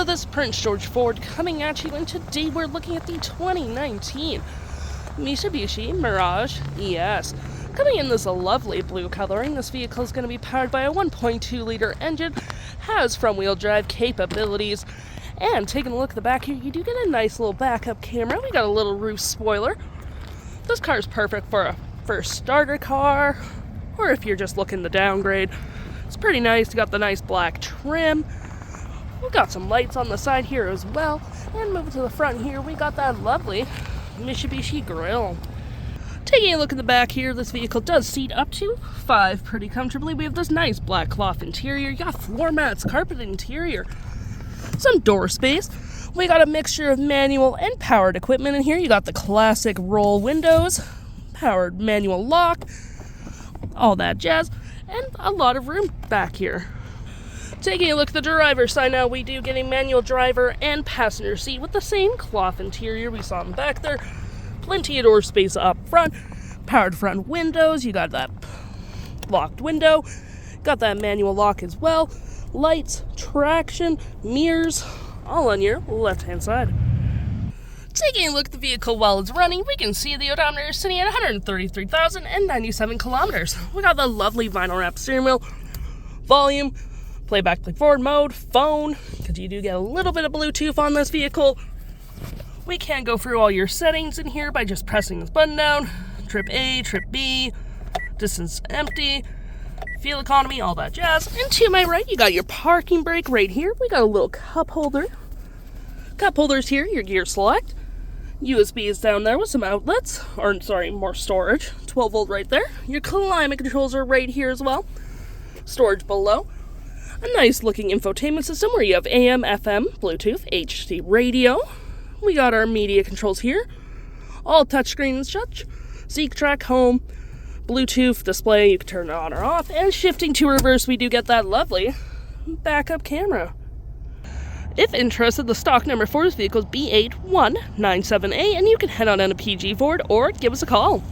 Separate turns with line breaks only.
Hello, this is Prince George Ford coming at you, and today we're looking at the 2019 Mitsubishi Mirage ES. Coming in this lovely blue coloring, this vehicle is going to be powered by a 1.2-liter engine, has front-wheel drive capabilities, and taking a look at the back here, you do get a nice little backup camera. We got a little roof spoiler. This car is perfect for a first starter car, or if you're just looking to downgrade. It's pretty nice. You got the nice black trim. We've got some lights on the side here as well. And moving to the front here, we got that lovely Mitsubishi grille. Taking a look at the back here, this vehicle does seat up to 5 pretty comfortably. We have this nice black cloth interior. You got floor mats, carpet interior, some door space. We got a mixture of manual and powered equipment in here. You got the classic roll windows, powered manual lock, all that jazz, and a lot of room back here. Taking a look at the driver's side now, we do get a manual driver and passenger seat with the same cloth interior we saw in the back there. Plenty of door space up front, powered front windows, you got that locked window, got that manual lock as well, lights, traction, mirrors, all on your left-hand side. Taking a look at the vehicle while it's running, we can see the odometer is sitting at 133,097 kilometers. We got the lovely vinyl wrap steering wheel, volume, playback, play forward mode, phone, because you do get a little bit of Bluetooth on this vehicle. We can go through all your settings in here by just pressing this button down. Trip A, trip B, distance empty, fuel economy, all that jazz. And to my right, you got your parking brake right here. We got a little cup holder. Cup holders here, your gear select. USB is down there with some outlets, or sorry, more storage. 12 volt right there. Your climate controls are right here as well. Storage below. A nice looking infotainment system where you have AM, FM, Bluetooth, HD radio. We got our media controls here. All touchscreen and such. Seek track, home, Bluetooth display, you can turn it on or off. And shifting to reverse, we do get that lovely backup camera. If interested, the stock number for this vehicle is B8197A, and you can head on down to PG Ford or give us a call.